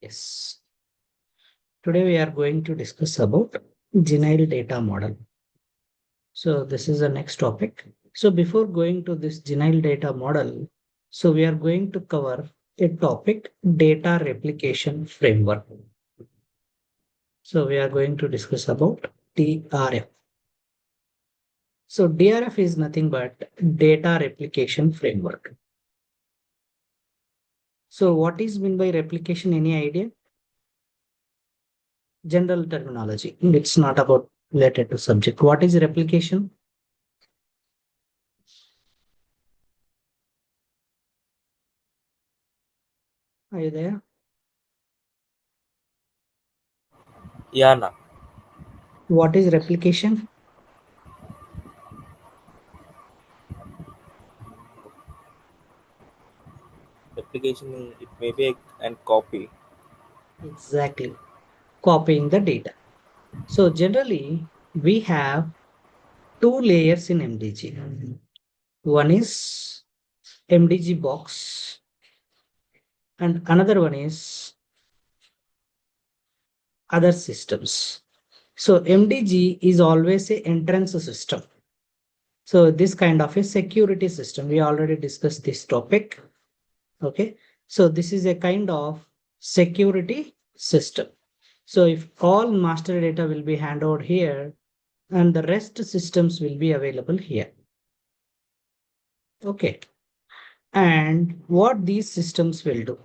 Yes. Today we are going to discuss about GenIL data model. So this is the next topic. So before going to this GenIL data model, so we are going to cover a topic, data replication framework. So we are going to discuss about DRF. So DRF is nothing but data replication framework. So what is meant by replication? Any idea? General terminology. It's not about related to subject. What is replication? Are you there? Yana. What is replication? Replication it may be and copy. Exactly. Copying the data. So generally, we have two layers in MDG. One is MDG box and another one is other systems. So MDG is always a entrance system. So this kind of a security system. We already discussed this topic. Okay. So this is a kind of security system. So if all master data will be handed over here and the rest systems will be available here. Okay. And what these systems will do.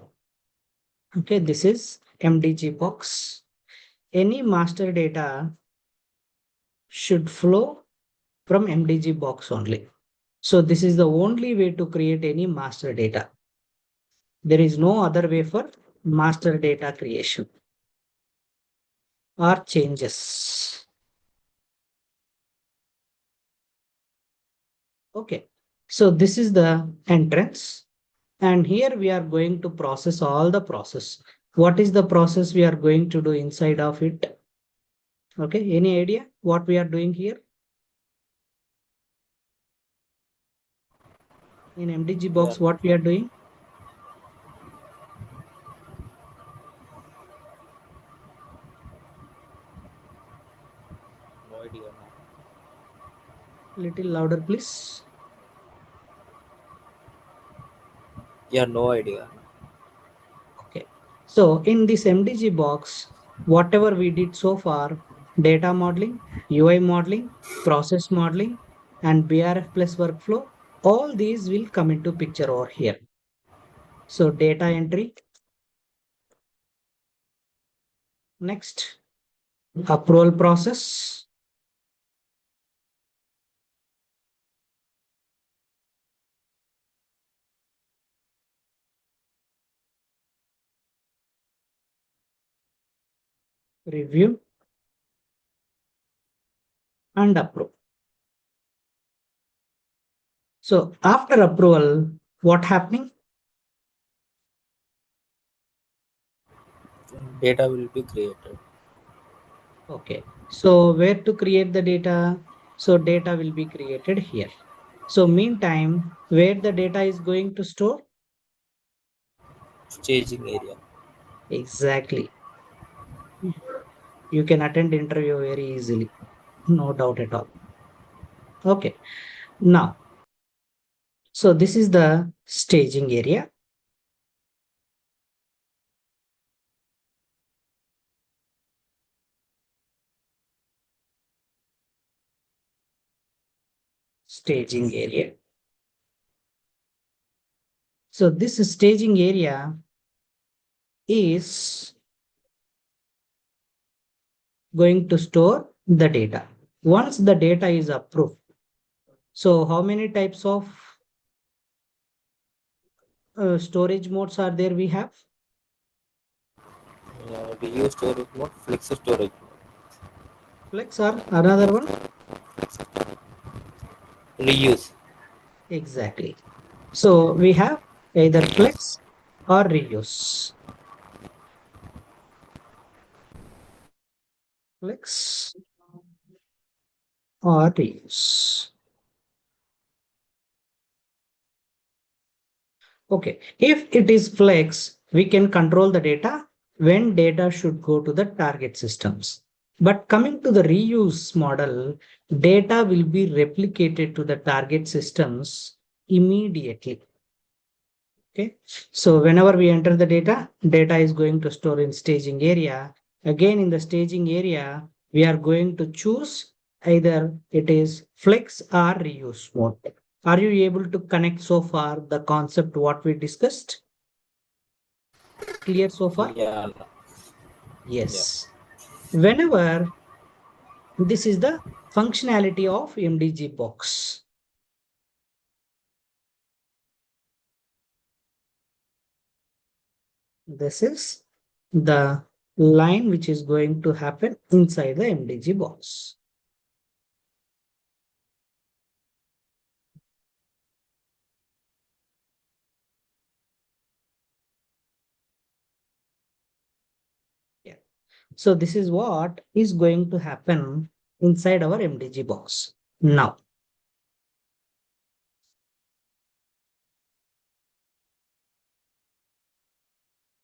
Okay. This is MDG box. Any master data should flow from MDG box only. So this is the only way to create any master data. There is no other way for master data creation or changes. Okay. So this is the entrance. And here we are going to process all the process. What is the process we are going to do inside of it? Okay. Any idea what we are doing here? In MDG Yeah, box, what we are doing? no idea. Little louder, please. Yeah, no idea. Okay. So in this MDG box, whatever we did so far, data modeling, UI modeling, process modeling, and BRF plus workflow, all these will come into picture over here. So data entry, next approval process, review, and approve. So after approval, what happening? Data will be created. Okay. So where to create the data? So data will be created here. So meantime, where the data is going to store? Staging area. Exactly. You can attend interview very easily. No doubt at all. Okay. Now, so this is the staging area. Staging area. So this staging area is going to store the data. Once the data is approved. So how many types of storage modes are there we have? We use storage mode, flex storage mode. Flex or another one? Reuse. Exactly. So we have either flex or reuse. Flex or reuse. Okay. If it is flex, we can control the data when data should go to the target systems. But coming to the reuse model, data will be replicated to the target systems immediately. Okay. So whenever we enter the data is going to store in staging area. Again, in the staging area, we are going to choose either it is flex or reuse mode. Are you able to connect so far the concept what we discussed? Clear so far? Yeah. Yeah. Yes. Whenever this is the functionality of MDG box. This is the line which is going to happen inside the MDG box. Yeah. So this is what is going to happen inside our MDG box. Now,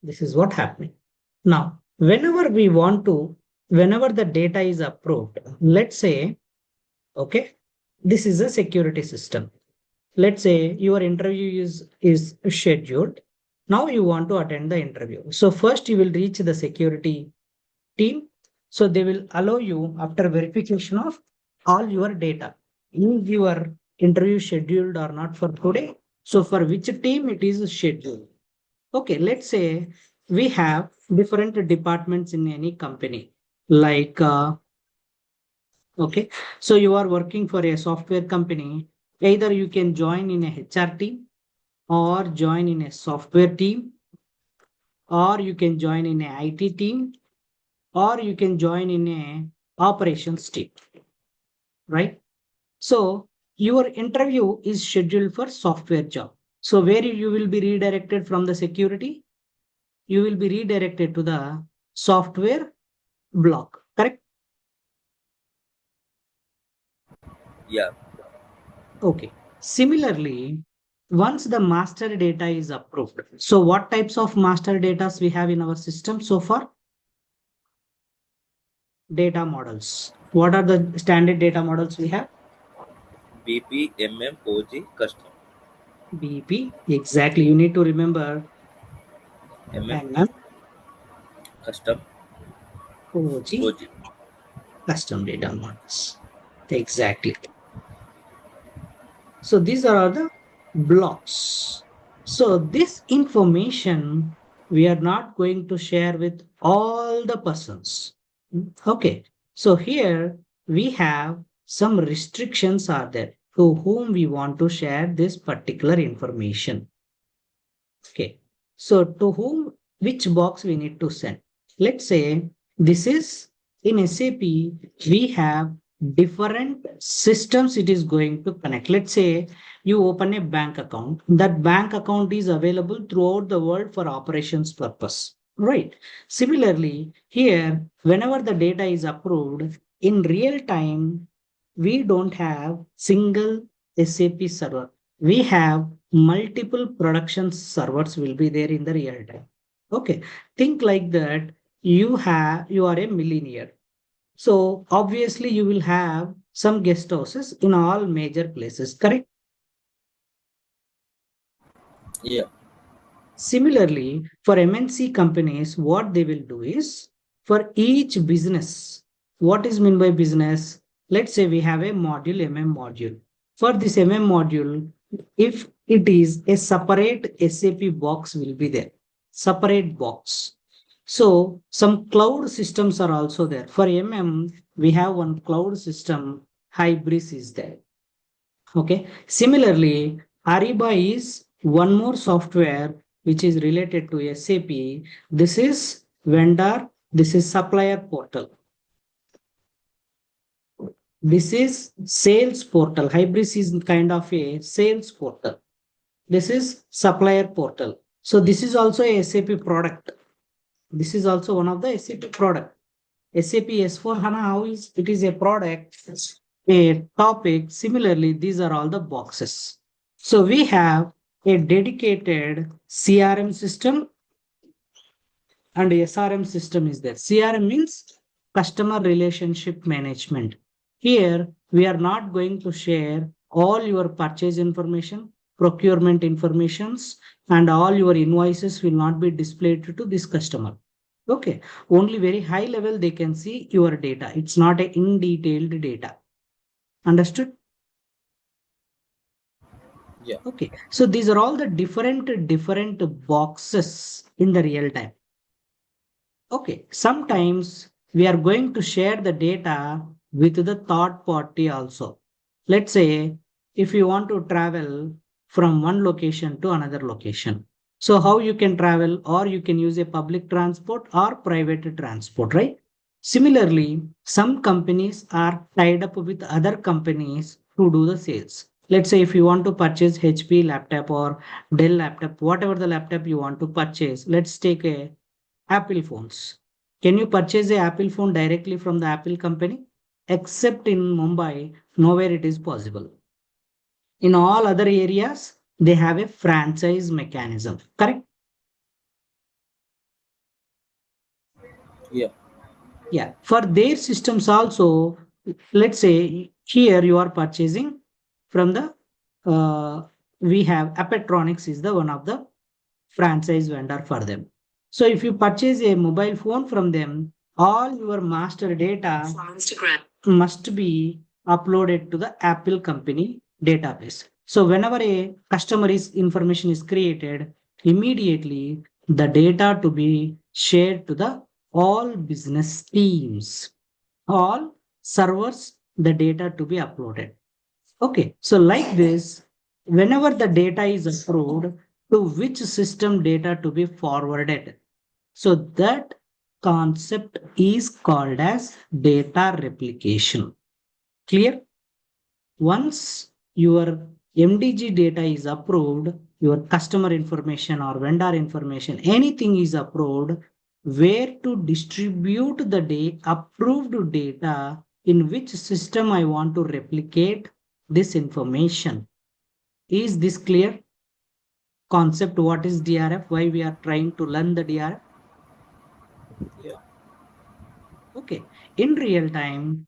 this is what happening. Now, whenever the data is approved, let's say, okay, this is a security system. Let's say your interview is scheduled. Now you want to attend the interview. So first you will reach the security team. So they will allow you after verification of all your data. Is your interview scheduled or not for today? So for which team it is scheduled? Okay, let's say we have different departments in any company. Like, okay, so you are working for a software company. Either you can join in a HR team or join in a software team, or you can join in a IT team, or you can join in a operations team, right? So your interview is scheduled for software job. So where you will be redirected from the security, you will be redirected to the software block, correct? Yeah. Okay. Similarly, once the master data is approved, so what types of master data we have in our system so far? Data models. What are the standard data models we have? BP, OG, custom. BP. Exactly. You need to remember MM, MM, custom, OG, OG. custom data models. Exactly. So these are all the blocks. So this information we are not going to share with all the persons. Okay. So here we have some restrictions are there to whom we want to share this particular information. Okay. So to whom, which box we need to send? Let's say this is in SAP, we have different systems it is going to connect. Let's say you open a bank account. That bank account is available throughout the world for operations purpose. Right. Similarly, here, whenever the data is approved, in real time, we don't have single SAP server. We have multiple production servers will be there in the real time. Okay. Think like that. You are a millionaire. So obviously you will have some guest houses in all major places, correct? Yeah. Similarly, for MNC companies, what they will do is for each business, what is meant by business? Let's say we have a module, MM module. For this MM module, if it is a separate SAP box will be there, separate box. So some cloud systems are also there. For MM, we have one cloud system, Hybris is there. Okay. Similarly, Ariba is one more software which is related to SAP. This is vendor, this is supplier portal. This is sales portal. Hybris is kind of a sales portal. This is supplier portal. So this is also a SAP product. This is also one of the SAP product. SAP S4HANA, how is it is a product, a topic. Similarly, these are all the boxes. So we have a dedicated CRM system and SRM system is there. CRM means customer relationship management. Here, we are not going to share all your purchase information, procurement informations, and all your invoices will not be displayed to this customer. Okay, only very high level they can see your data. It's not a in detailed data. Understood? Yeah. Okay, so these are all the different boxes in the real time. Okay, sometimes we are going to share the data with the third party also. Let's say if you want to travel from one location to another location. So how you can travel, or you can use a public transport or private transport, right? Similarly, some companies are tied up with other companies to do the sales. Let's say if you want to purchase HP laptop or Dell laptop, whatever the laptop you want to purchase, let's take a Apple phones. Can you purchase a Apple phone directly from the Apple company? Except in Mumbai, nowhere it is possible. In all other areas, they have a franchise mechanism. Correct? Yeah. Yeah. For their systems also, let's say here you are purchasing from the we have Apetronics is the one of the franchise vendor for them. So if you purchase a mobile phone from them, all your master data must be uploaded to the Apple company database. So whenever a customer is information is created, immediately the data to be shared to the all business teams, all servers, the data to be uploaded. Okay, so like this, whenever the data is approved, to which system data to be forwarded. So that concept is called as data replication. Clear? Once your MDG data is approved, your customer information or vendor information, anything is approved, where to distribute the approved data, in which system I want to replicate this information. Is this clear? Concept, what is DRF? Why we are trying to learn the DRF? Yeah. Okay. In real time,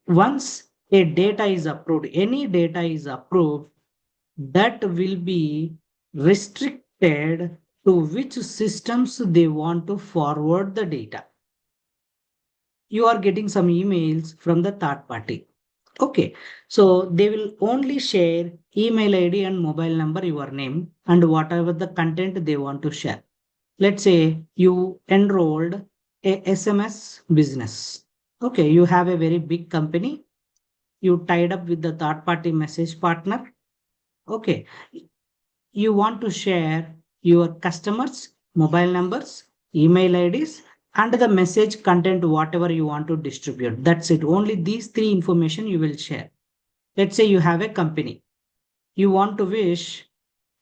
once a data is approved, any data is approved, that will be restricted to which systems they want to forward the data. You are getting some emails from the third party. Okay, so they will only share email ID and mobile number, your name, and whatever the content they want to share. Let's say you enrolled a SMS business. Okay, you have a very big company. You tied up with the third party message partner. Okay, you want to share your customers' mobile numbers, email IDs, and the message content, whatever you want to distribute. That's it. Only these three information you will share. Let's say you have a company. You want to wish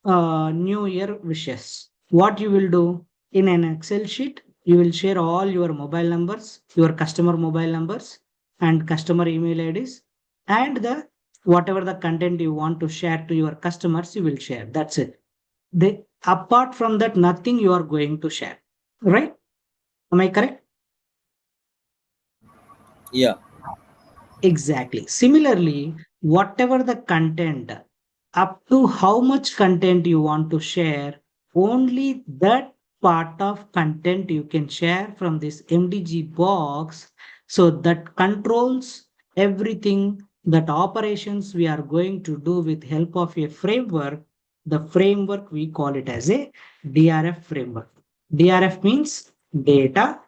New Year wishes. What you will do in an Excel sheet, you will share all your mobile numbers, your customer mobile numbers, and customer email IDs, and the whatever the content you want to share to your customers, you will share. That's it. They apart from that, nothing you are going to share. Right? Am I correct? Yeah. Exactly. Similarly, whatever the content, up to how much content you want to share, only that part of content you can share from this MDG box. So that controls everything that operations we are going to do with help of a framework. The framework we call it as a DRF framework. DRF means data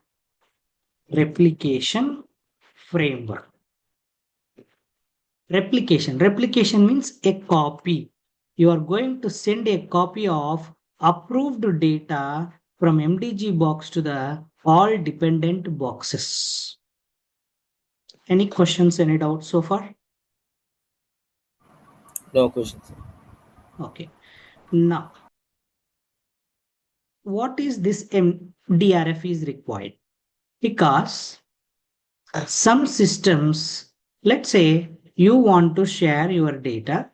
replication framework. Replication means a copy. You are going to send a copy of approved data from MDG box to the all dependent boxes. Any questions, any doubts so far? No questions. Okay. Now, what is this DRF is required? Because some systems, let's say you want to share your data,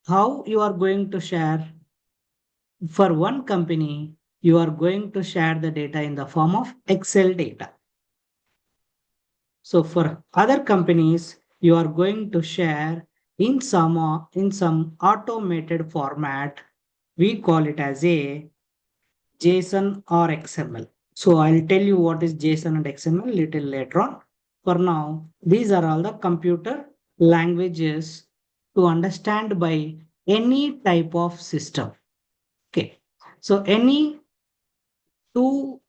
how you are going to share? For one company, you are going to share the data in the form of Excel data. So for other companies, you are going to share in some automated format. We call it as a JSON or XML. So I'll tell you what is JSON and XML little later on. For now, these are all the computer languages to understand by any type of system. Okay. So any two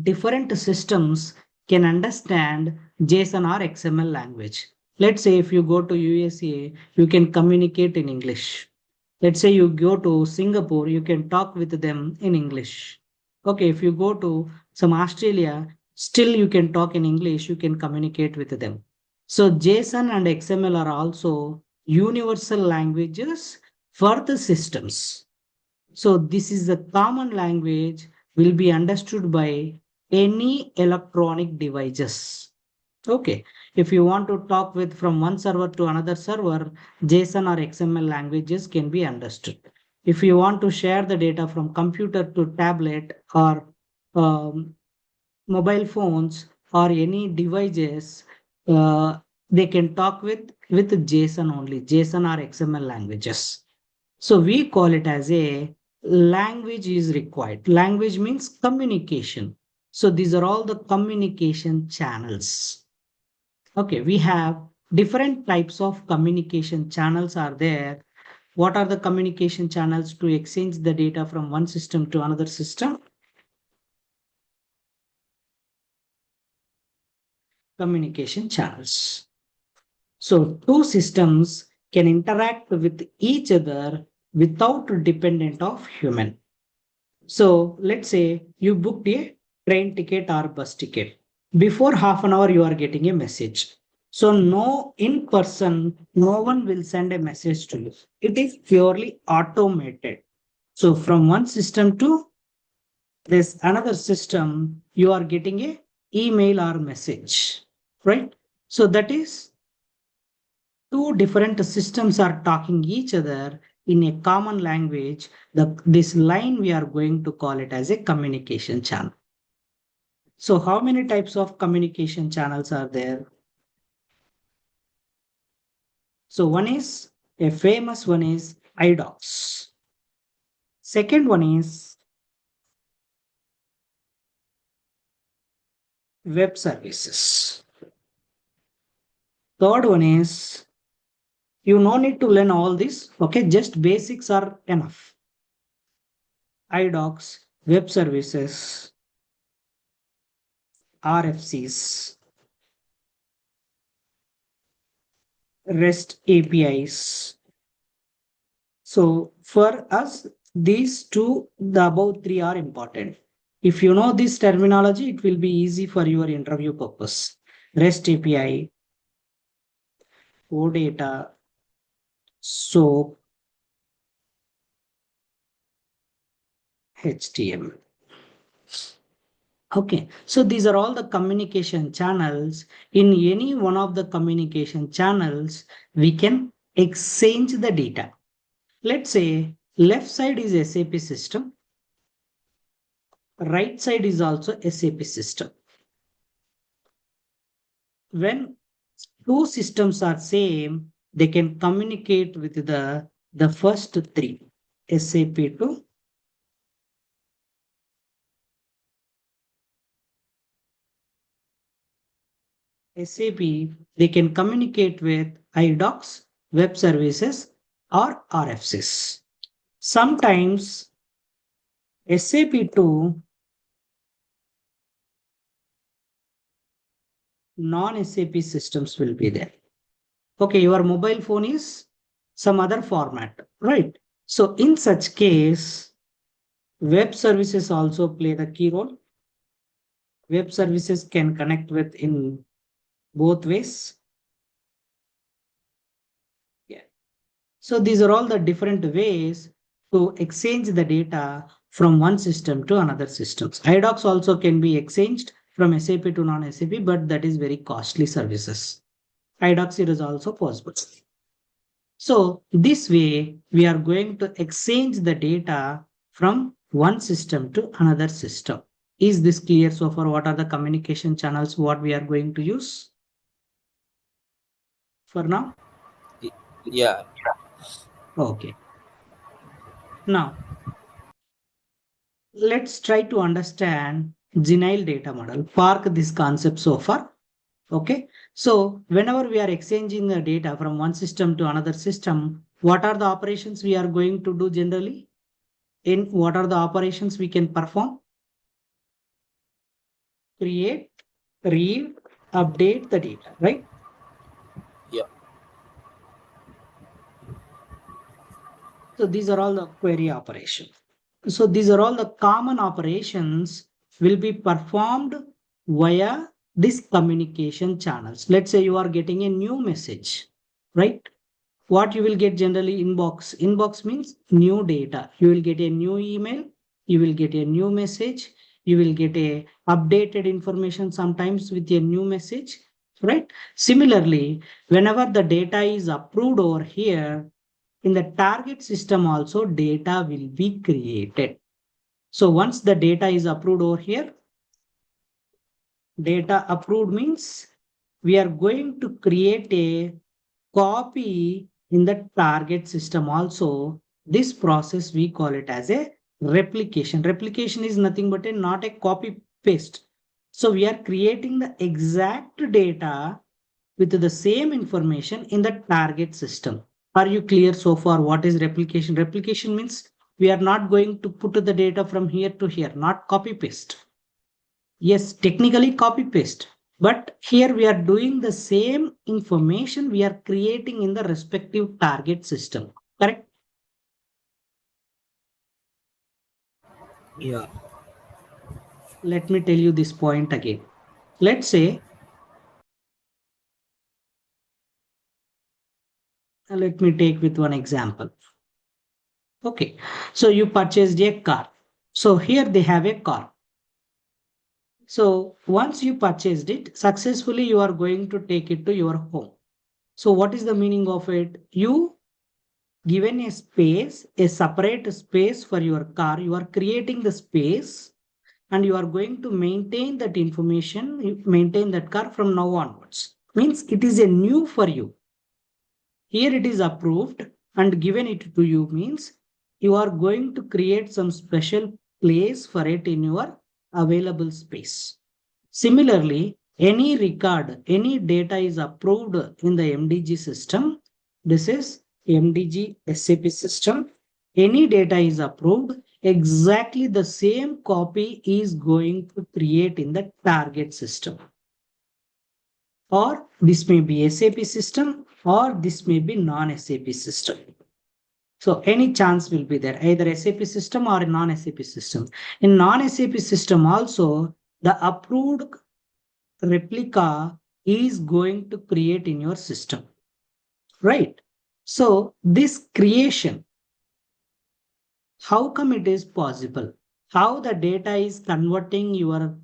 different systems can understand JSON or XML language. Let's say if you go to USA, you can communicate in English. Let's say you go to Singapore, you can talk with them in English. Okay, if you go to some Australia, still you can talk in English, you can communicate with them. So JSON and XML are also universal languages for the systems. So this is a common language will be understood by any electronic devices. Okay. If you want to talk with from one server to another server, JSON or XML languages can be understood. If you want to share the data from computer to tablet or um, mobile phones or any devices, they can talk with JSON only, JSON or XML languages. So we call it as a language is required. Language means communication. So these are all the communication channels. Okay, we have different types of communication channels are there. What are the communication channels to exchange the data from one system to another system? Communication channels. So two systems can interact with each other without dependent of human. So let's say you booked a train ticket or bus ticket. Before half an hour, you are getting a message. So no in person, no one will send a message to you. It is purely automated. So from one system to this another system, you are getting a email or message, right? So that is two different systems are talking each other in a common language. This line we are going to call it as a communication channel. So how many types of communication channels are there? So one is a famous one is idocs. Second one is web services. Third one is you no need to learn all this. Okay, just basics are enough. idocs, web services, RFCs, REST APIs. So for us, these two, the above three are important. If you know this terminology, it will be easy for your interview purpose. REST API, OData, SOAP, HTML. Okay, so these are all the communication channels. In any one of the communication channels, we can exchange the data. Let's say left side is SAP system, right side is also SAP system. When two systems are same, they can communicate with the first three, SAP to SAP, they can communicate with iDocs, web services, or RFCs. Sometimes SAP to non-SAP systems will be there. Okay, your mobile phone is some other format, right? So in such case, web services also play the key role. Web services can connect with in both ways. Yeah. So these are all the different ways to exchange the data from one system to another systems. iDocs also can be exchanged from SAP to non-SAP, but that is very costly services. iDocs it is also possible. So this way, we are going to exchange the data from one system to another system. Is this clear so far? What are the communication channels what we are going to use for now? Y- Yeah. Okay. Now, let's try to understand GenIL data model. Park this concept so far. Okay. So whenever we are exchanging the data from one system to another system, what are the operations we are going to do generally? In what are the operations we can perform? Create, read, update the data, right? Yeah. So these are all the query operations. So these are all the common operations will be performed via these communication channels. Let's say you are getting a new message, right? What you will get generally inbox. Inbox means new data. You will get a new email, you will get a new message, you will get a updated information sometimes with a new message, right? Similarly, whenever the data is approved over here, in the target system also data will be created. So once the data is approved over here, data approved means we are going to create a copy in the target system also. This process we call it as a replication. Replication is nothing but not a copy paste. So we are creating the exact data with the same information in the target system. Are you clear so far what is replication? Replication means we are not going to put the data from here to here, not copy paste. Yes, technically copy paste, but here we are doing the same information we are creating in the respective target system. Correct? Yeah. Let me tell you this point again. Let's say, let me take with one example. Okay, so you purchased a car. So here they have a car. So once you purchased it, successfully you are going to take it to your home. So what is the meaning of it? You given a space, a separate space for your car, you are creating the space and you are going to maintain that information, maintain that car from now onwards. Means it is a new for you. Here it is approved and given it to you means you are going to create some special place for it in your available space. Similarly, any record, any data is approved in the MDG system. This is MDG SAP system. Any data is approved, exactly the same copy is going to create in the target system. Or this may be SAP system or this may be non-SAP system. So any chance will be there, either SAP system or a non-SAP system. In non-SAP system also, the approved replica is going to create in your system, right? So this creation, how come it is possible? How the data is converting your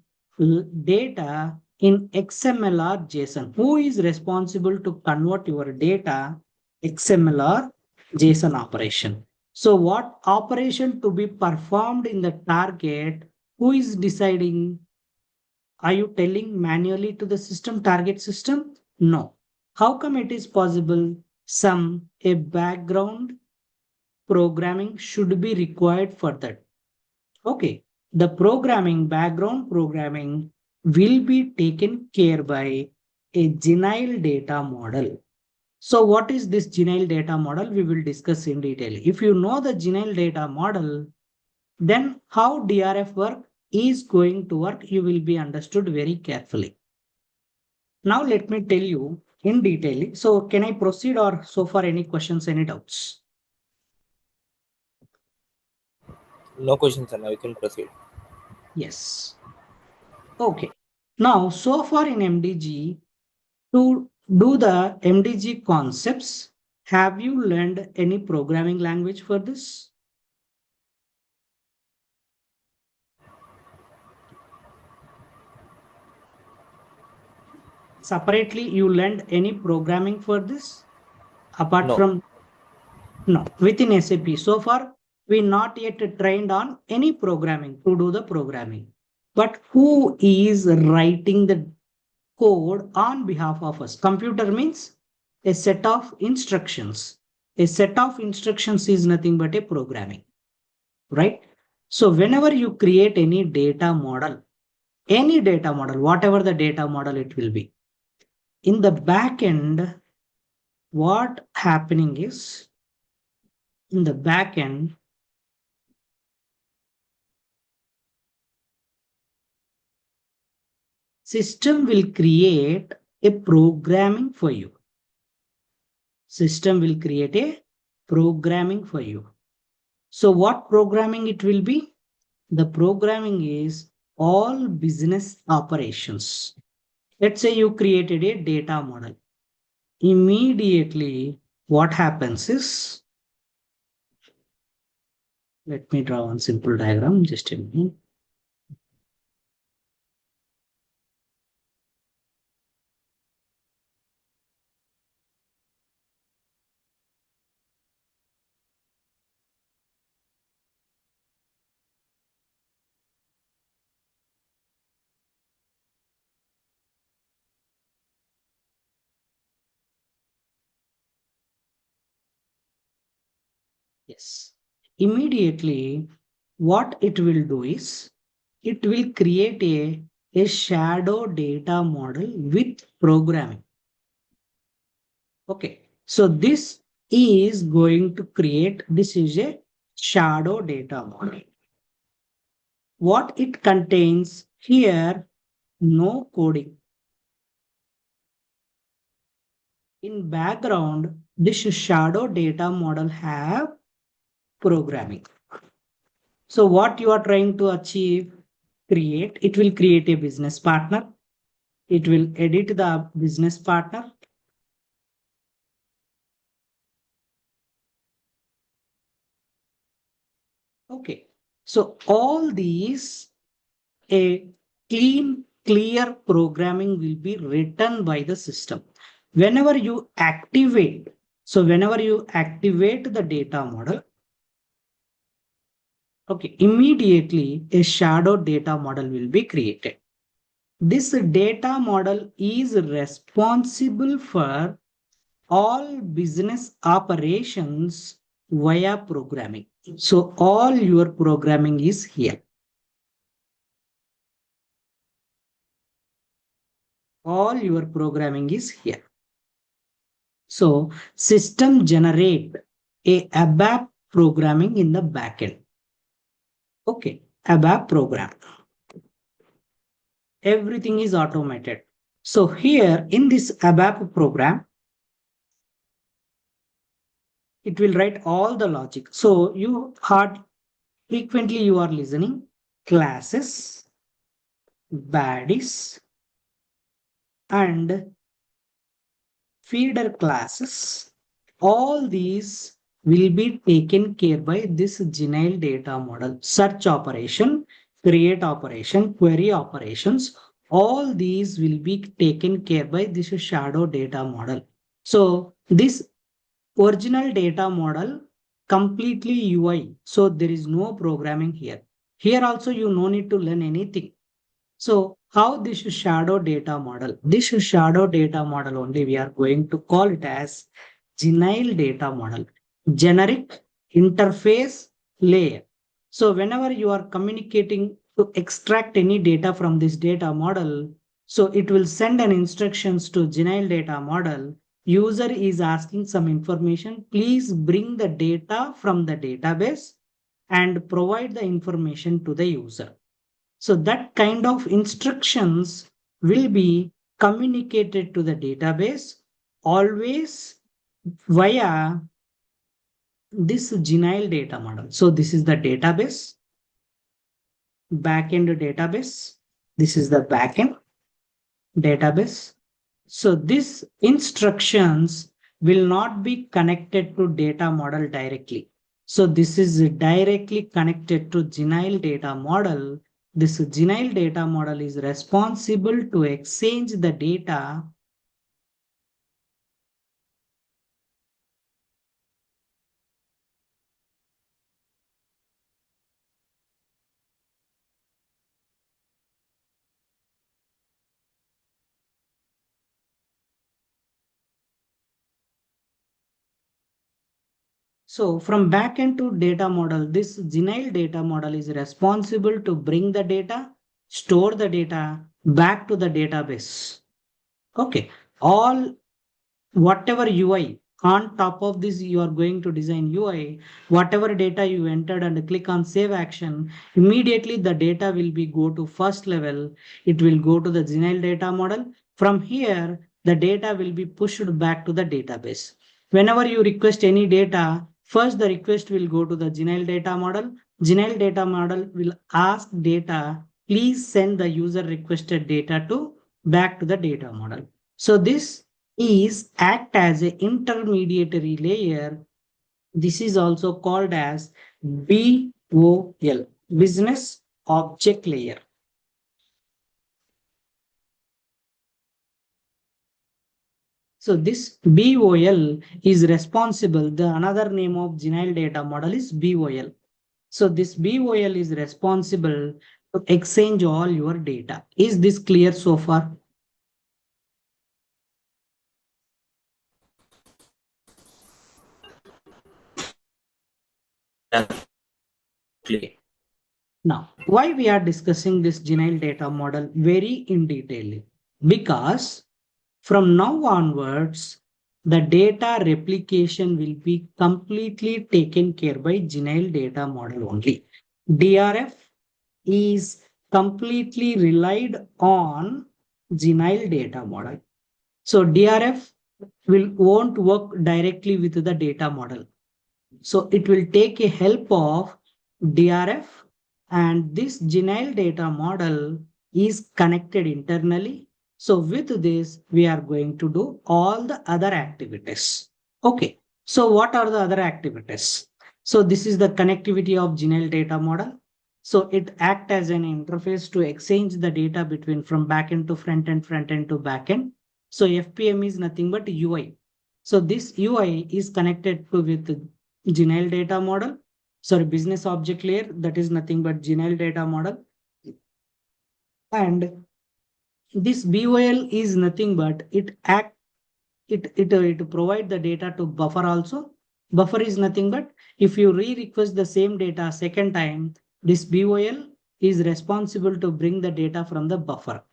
data in XML or JSON? Who is responsible to convert your data XML or JSON operation? So what operation to be performed in the target? Who is deciding? Are you telling manually to the system, target system? No. How come it is possible? A background programming should be required for that. Okay. The background programming will be taken care by a GenIL data model. So what is this GenIL data model? We will discuss in detail. If you know the GenIL data model, then how DRF work is going to work, you will be understood very carefully. Now let me tell you in detail. So can I proceed or so far any questions, any doubts? No questions, and now you can proceed. Yes. Okay. Now so far in MDG, to do the MDG concepts, have you learned any programming language for this? Separately, you learned any programming for this apart No. from? No, within SAP. So far, we not yet trained on any programming to do the programming. But who is writing the code on behalf of us? Computer means a set of instructions. A set of instructions is nothing but a programming, right? So whenever you create any data model, whatever the data model it will be, in the back end, what happening is in the back end, system will create a programming for you. System will create a programming for you. So what programming it will be? The programming is all business operations. Let's say you created a data model. Immediately, what happens is, let me draw one simple diagram, just a minute. Yes. Immediately, what it will do is, it will create a shadow data model with programming. Okay. So this is going to create, this is a shadow data model. What it contains here, no coding. In background, this shadow data model have programming. So what you are trying to achieve, it will create a business partner. It will edit the business partner. Okay. So all these, a clear programming will be written by the system. Whenever you activate the data model, okay, immediately a shadow data model will be created. This data model is responsible for all business operations via programming. So all your programming is here. All your programming is here. So system generate a ABAP programming in the backend. Okay, ABAP program. Everything is automated. So here in this ABAP program, it will write all the logic. So frequently you are listening classes, bodies, and feeder classes. All these will be taken care by this GenIL data model. Search operation, create operation, query operations, all these will be taken care by this shadow data model. So this original data model completely UI. So there is no programming here. Here also you no need to learn anything. So how this shadow data model? This shadow data model only we are going to call it as GenIL data model, generic interface layer. So whenever you are communicating to extract any data from this data model, so it will send an instructions to GenIL data model. User is asking some information. Please bring the data from the database and provide the information to the user. So that kind of instructions will be communicated to the database always via this GenIL data model. So this is the database, backend database. This is the backend database. So these instructions will not be connected to data model directly. So this is directly connected to GenIL data model. This GenIL data model is responsible to exchange the data So from backend to data model, this GenIL data model is responsible to bring the data, store the data back to the database. Okay, all whatever UI on top of this, you are going to design UI, whatever data you entered and click on save action, immediately the data will be go to first level. It will go to the GenIL data model. From here, the data will be pushed back to the database. Whenever you request any data, first the request will go to the GenIL data model. GenIL data model will ask data, please send the user requested data to back to the data model. So this is act as an intermediary layer. This is also called as BOL, business object layer. So this BOL is responsible. The another name of GenIL data model is BOL. So this BOL is responsible to exchange all your data. Is this clear so far? Clear. Now, why we are discussing this GenIL data model very in detail? Because from now onwards, the data replication will be completely taken care by GenIL data model only. DRF is completely relied on GenIL data model. So DRF won't work directly with the data model. So it will take a help of DRF, and this GenIL data model is connected internally. So with this, we are going to do all the other activities. Okay. So what are the other activities? So this is the connectivity of GenIL data model. So it acts as an interface to exchange the data between from backend to front end to backend. So FPM is nothing but UI. So this UI is connected to with GenIL data model, sorry, business object layer, that is nothing but GenIL data model. And this BOL is nothing but it provide the data to buffer also. Buffer is nothing but if you re-request the same data second time, this BOL is responsible to bring the data from the buffer.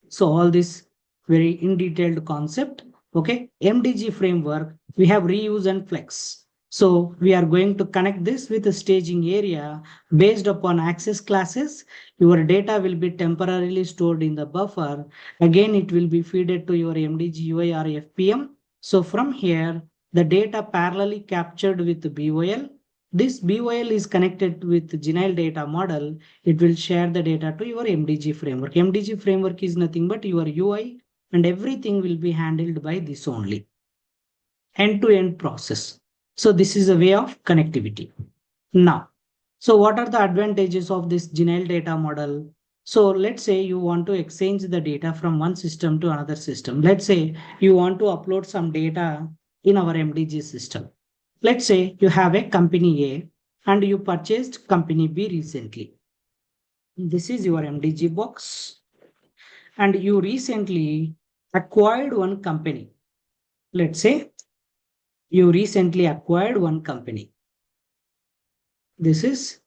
So all this very in detailed concept. Okay, MDG framework, we have reuse and flex. So we are going to connect this with a staging area based upon access classes. Your data will be temporarily stored in the buffer. Again, it will be fed to your MDG UI or FPM. So from here, the data parallelly captured with the BOL. This BOL is connected with GenIL data model. It will share the data to your MDG framework. MDG framework is nothing but your UI, and everything will be handled by this only. End-to-end process. So this is a way of connectivity. Now, so what are the advantages of this GenIL data model? So let's say you want to exchange the data from one system to another system. Let's say you want to upload some data in our MDG system. Let's say you have a company A and you purchased company B recently. This is your MDG box, and you recently acquired one company. Let's say you recently acquired one company. This is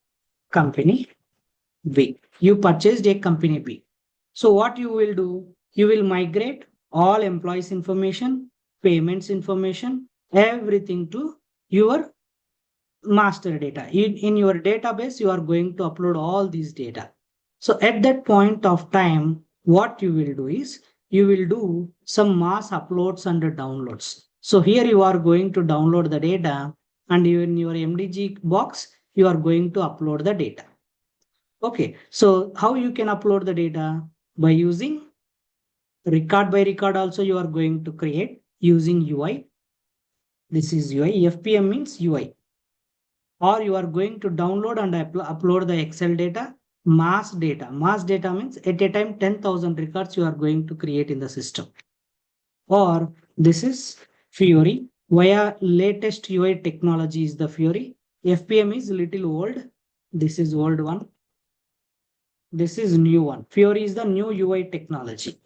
company B. You purchased a company B. So what you will do, you will migrate all employees information, payments information, everything to your master data. In your database, you are going to upload all these data. So at that point of time, what you will do is you will do some mass uploads and downloads. So here you are going to download the data, and in your MDG box, you are going to upload the data. Okay, so how you can upload the data? By using record by record also you are going to create using UI. This is UI. FPM means UI. Or you are going to download and upload the Excel data. Mass data. Mass data means at a time 10,000 records you are going to create in the system. Or this is Fiori. Via latest UI technology is the Fiori. FPM is little old. This is old one. This is new one. Fiori is the new UI technology.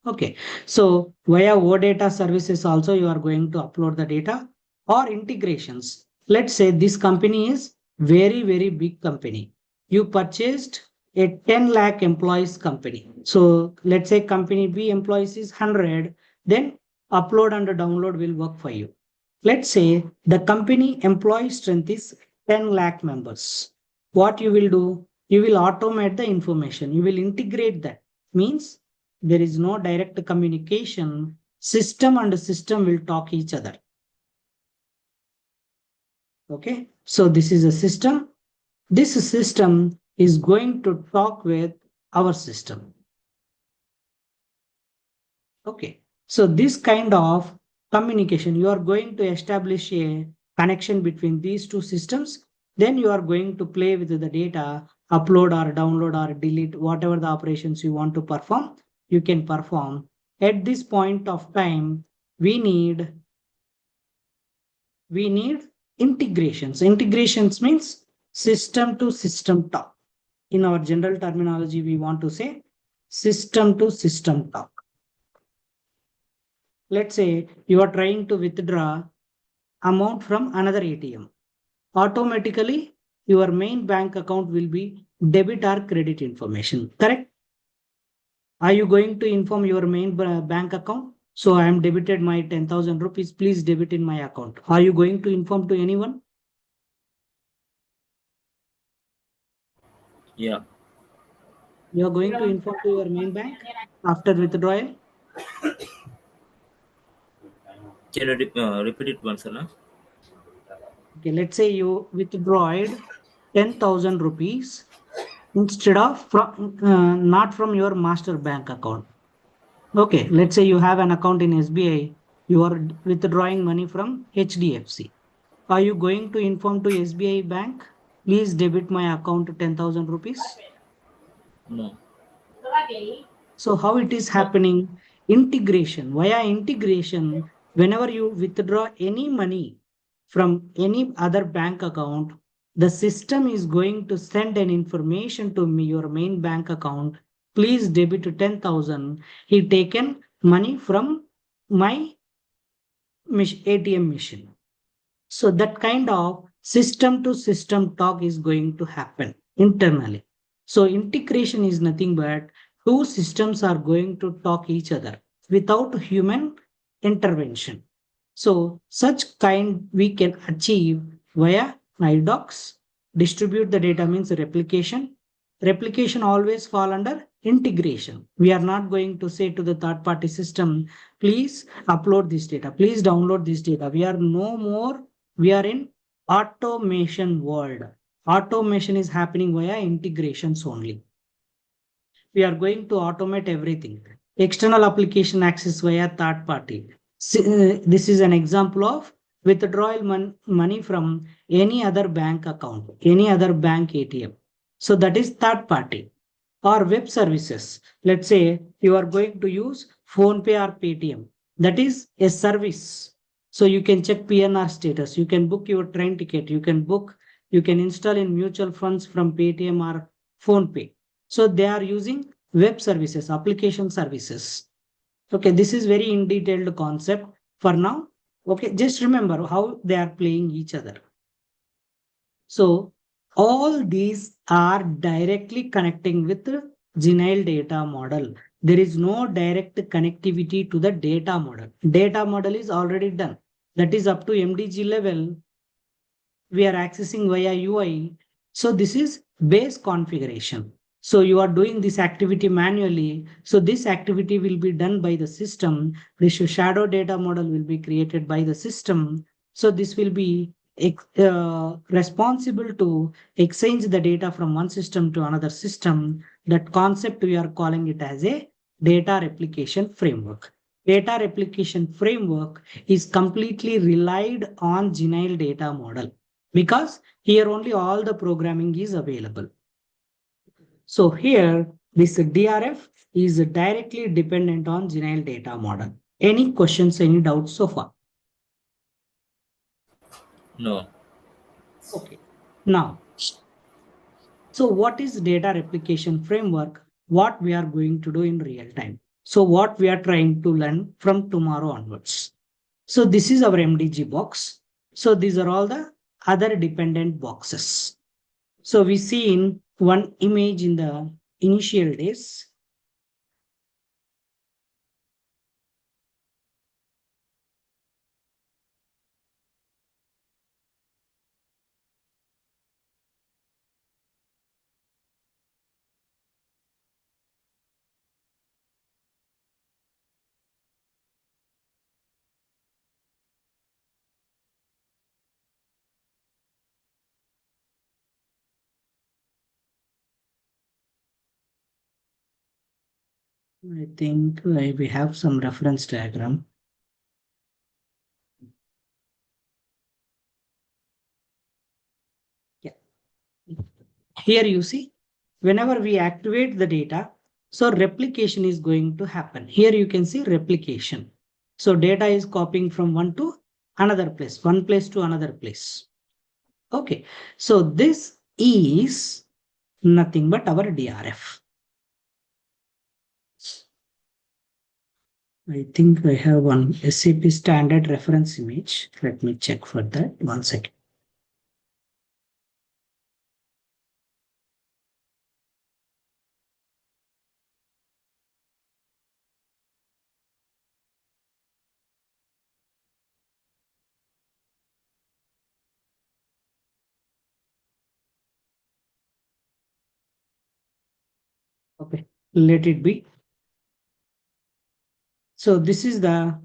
Okay, so via OData services also you are going to upload the data. or integrations. Let's say this company is very, very big company. You purchased a 10 lakh employees company. So let's say company B employees is 100, then upload and download will work for you. Let's say the company employee strength is 10 lakh members. What you will do? You will automate the information. You will integrate that. Means there is no direct communication. System and system will talk each other. Okay, so this is a system. This system is going to talk with our system. Okay, so this kind of communication, you are going to establish a connection between these two systems. Then you are going to play with the data, upload or download or delete, whatever the operations you want to perform, you can perform. At this point of time, we need integrations. Integrations means system to system talk. In our general terminology, we want to say system to system talk. Let's say you are trying to withdraw amount from another ATM. Automatically, your main bank account will be debit or credit information, correct? Are you going to inform your main bank account? So I am debited my 10,000 rupees, please debit in my account. Are you going to inform to anyone? Yeah. You are going to inform to your main bank after withdrawal? Can you repeat it once, Anna? Okay, let's say you withdrawed 10,000 rupees instead of from not from your master bank account. Okay, let's say you have an account in SBI, you are withdrawing money from HDFC. Are you going to inform to SBI bank, please debit my account 10,000 rupees? No. So how it is happening? Integration. Via integration, whenever you withdraw any money from any other bank account, the system is going to send an information to me, your main bank account. Please debit 10,000. He taken money from my ATM machine. So that kind of system to system talk is going to happen internally. So integration is nothing but two systems are going to talk each other without human intervention. So such kind we can achieve via iDocs. Distribute the data means replication. Replication always fall under integration. We are not going to say to the third party system, please upload this data, please download this data. We are in automation world. Automation is happening via integrations only. We are going to automate everything. External application access via third party. This is an example of withdrawal money from any other bank account, any other bank ATM. So that is third party. Or web services. Let's say you are going to use PhonePe or Paytm. That is a service. So you can check PNR status. You can book your train ticket. You can install in mutual funds from Paytm or PhonePe. So they are using web services, application services. Okay, this is very in detailed concept for now. Okay, just remember how they are playing each other. So all these are directly connecting with the GenIL data model. There is no direct connectivity to the data model. Data model is already done. That is up to MDG level. We are accessing via UI. So this is base configuration. So you are doing this activity manually. So this activity will be done by the system. This shadow data model will be created by the system. So this will be responsible to exchange the data from one system to another system. That concept we are calling it as a data replication framework. Data replication framework is completely relied on GenIL data model because here only all the programming is available. So here this DRF is directly dependent on GenIL data model. Any questions, any doubts so far? No. Okay. Now, so what is data replication framework? What we are going to do in real time. So what we are trying to learn from tomorrow onwards. So this is our MDG box. So these are all the other dependent boxes. So we see in one image in the initial days. I think we have some reference diagram. Yeah. Here you see, whenever we activate the data, so replication is going to happen. Here you can see replication. So data is copying from one to another place, one place to another place. Okay, so this is nothing but our DRF. I think I have one SAP standard reference image. Let me check for that. One second. Okay, let it be. So this is the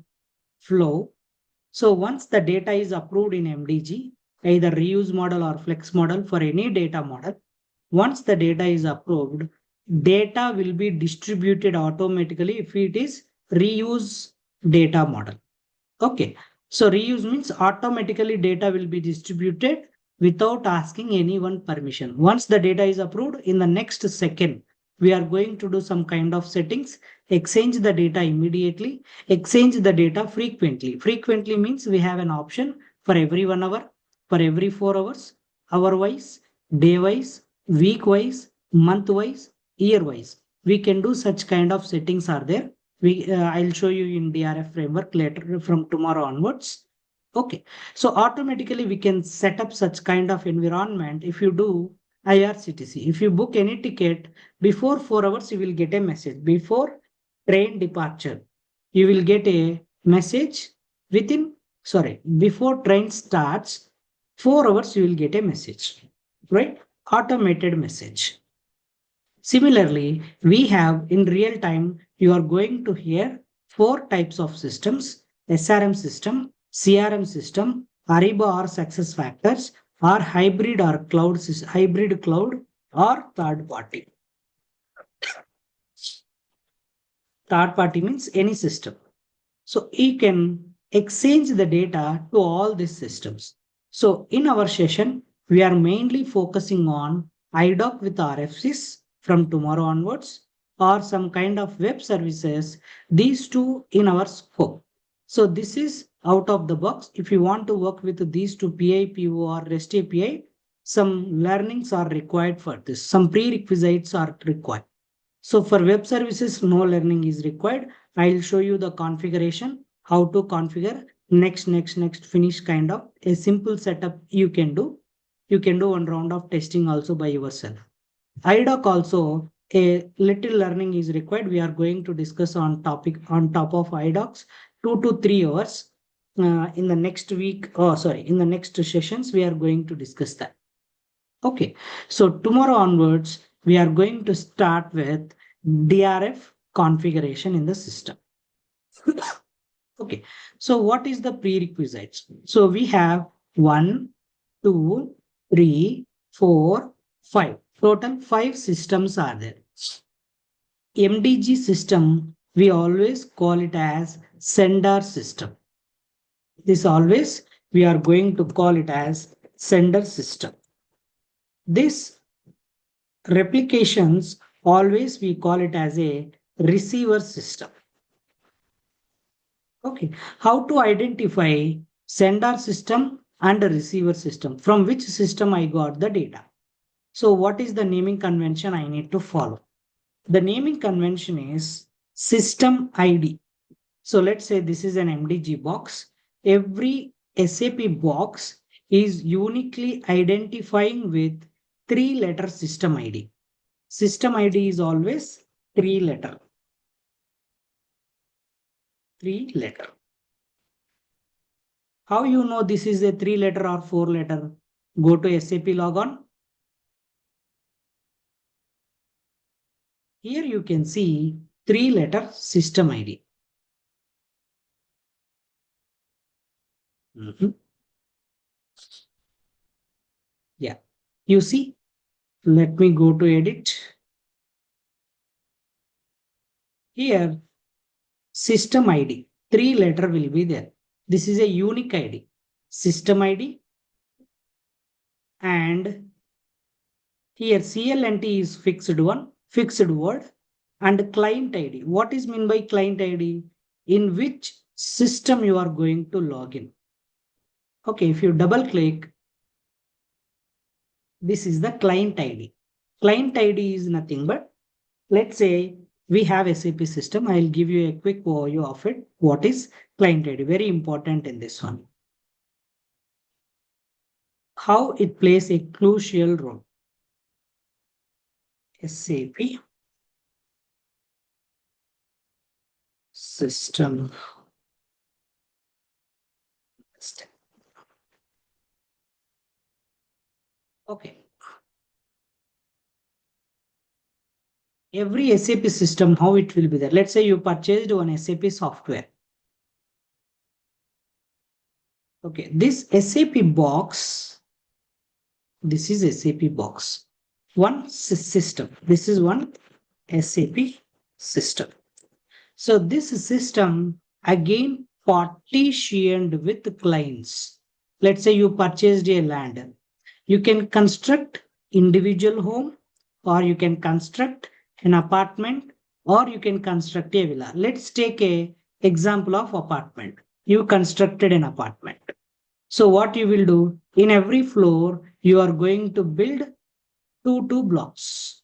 flow. So once the data is approved in MDG, either reuse model or flex model for any data model, once the data is approved, data will be distributed automatically if it is reuse data model. Okay, so reuse means automatically data will be distributed without asking anyone permission. Once the data is approved, in the next second, we are going to do some kind of settings, exchange the data immediately, exchange the data frequently. Frequently means we have an option for every 1 hour, for every 4 hours, hour wise, day wise, week wise, month wise, year wise. We can do such kind of settings are there. I'll show you in DRF framework later from tomorrow onwards. Okay, so automatically we can set up such kind of environment. If you do IRCTC, if you book any ticket before 4 hours, you will get a message. Before train departure, you will get a message within, sorry, before train starts, 4 hours, you will get a message, right? Automated message. Similarly, we have in real time, you are going to hear 4 types of systems: SRM system, CRM system, Ariba or success factors, or hybrid or hybrid cloud or third party. Third party means any system. So you can exchange the data to all these systems. So in our session, we are mainly focusing on IDOC with RFCs from tomorrow onwards, or some kind of web services, these two in our scope. So this is out of the box. If you want to work with these two PIPO or REST API, some learnings are required for this. Some prerequisites are required. So for web services, no learning is required. I'll show you the configuration, how to configure next, finish kind of a simple setup you can do. You can do one round of testing also by yourself. IDOC also a little learning is required. We are going to discuss on topic on top of IDOCs 2 to 3 hours in the next week. Oh, sorry, in the next sessions we are going to discuss that. Okay, so tomorrow onwards, we are going to start with DRF configuration in the system. Okay, so what is the prerequisites? So we have 1, 2, 3, 4, 5. Total 5 systems are there. MDG system, we always call it as sender system. This always we are going to call it as sender system. This replications, always we call it as a receiver system. Okay, how to identify sender system and a receiver system? From which system I got the data? So what is the naming convention I need to follow? The naming convention is system ID. So let's say this is an MDG box. Every SAP box is uniquely identifying with 3-letter system ID. System ID is always 3-letter. 3-letter. How you know this is a 3-letter or 4-letter? Go to SAP logon. Here you can see 3-letter system ID. Yeah, you see, let me go to edit. Here, system ID, 3-letter will be there. This is a unique ID. System ID, and here CLNT is fixed one, fixed word, and client ID. What is meant by client ID? In which system you are going to log in. Okay, if you double click, this is the client ID. Client ID is nothing but, let's say we have SAP system. I'll give you a quick overview of it. What is client ID? Very important in this one. How it plays a crucial role. SAP system. Okay. Every SAP system, how it will be there. Let's say you purchased one SAP software. Okay, this SAP box, this is SAP box. One system. This is one SAP system. So this system again partitioned with clients. Let's say you purchased a land. You can construct individual home, or you can construct an apartment, or you can construct a villa. Let's take a example of apartment. You constructed an apartment. So what you will do, in every floor, you are going to build two blocks.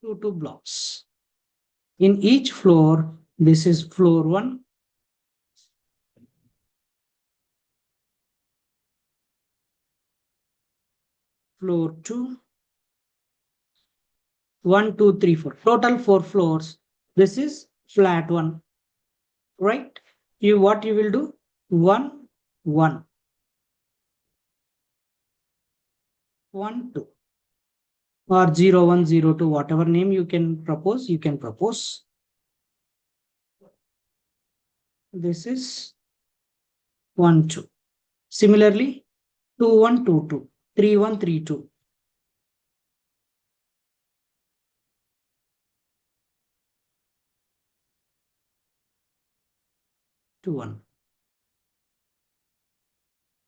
Two blocks. In each floor, this is floor 1, floor 2, 1, 2, 3, 4. Total 4 floors. This is flat 1, right? What you will do? 1, 1, 1, 2, or 0, 1, 0, 2, whatever name you can propose, you can propose. This is 1, 2. Similarly, 2, 1, 2, 2, 3, 1, 3, 2. 2, 1.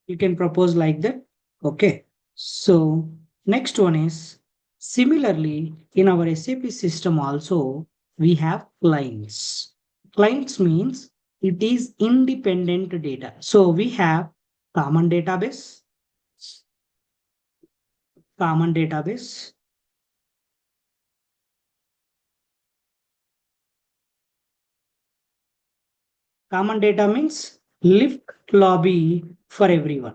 You can propose like that. Okay. So next one is, similarly in our SAP system also we have clients. Clients means it is independent data. So we have common database, common database. Common data means lift lobby for everyone.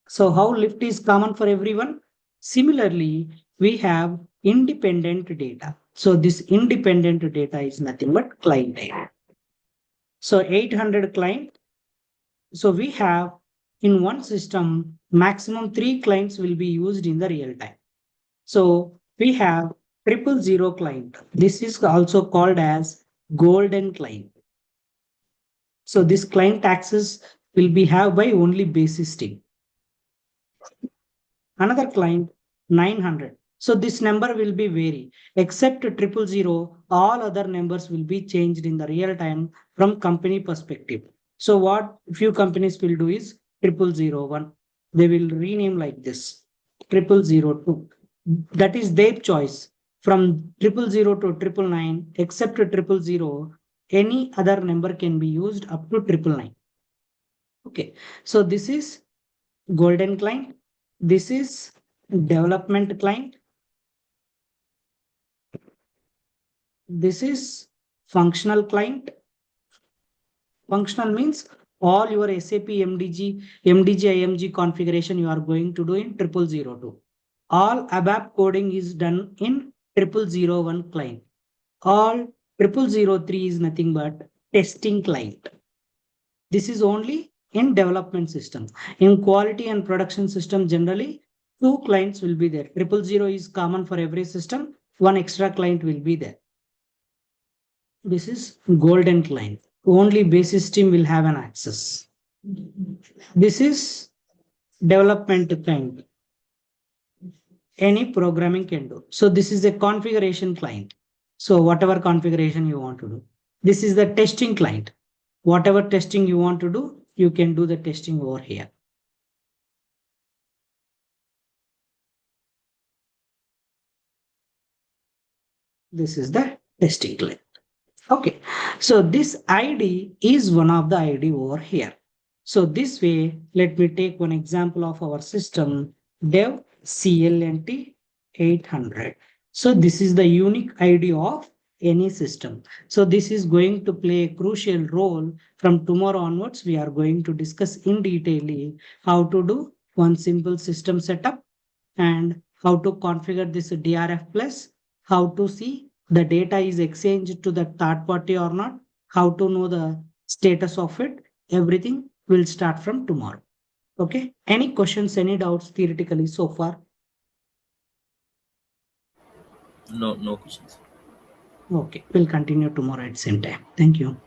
So how lift is common for everyone? Similarly, we have independent data. So this independent data is nothing but client data. So 800 client. So we have in one system, maximum 3 clients will be used in the real time. So we have 000 client. This is also called as golden client. So this client access will be have by only basis team. Another client 900. So this number will be vary, except 000, all other numbers will be changed in the real time from company perspective. So what few companies will do is 0001. They will rename like this 0002. That is their choice. From 000 to 999, except 000, any other number can be used up to 999. Okay, so this is golden client. This is development client. This is functional client. Functional means all your SAP MDG, IMG configuration you are going to do in 0002. All ABAP coding is done in 0001 client. All 0003 is nothing but testing client. This is only in development system. In quality and production system, generally, two clients will be there. 000 is common for every system. One extra client will be there. This is golden client. Only basis team will have an access. This is development client. Any programming can do. So this is a configuration client. So whatever configuration you want to do. This is the testing client. Whatever testing you want to do, you can do the testing over here. This is the testing client. Okay, so this ID is one of the ID over here. So this way, let me take one example of our system, dev CLNT 800. So this is the unique ID of any system. So this is going to play a crucial role. From tomorrow onwards, we are going to discuss in detail how to do one simple system setup and how to configure this DRF plus, how to see the data is exchanged to the third party or not, how to know the status of it. Everything will start from tomorrow. Okay. Any questions, any doubts theoretically so far? No, no questions. Okay. We'll continue tomorrow at same time. Thank you.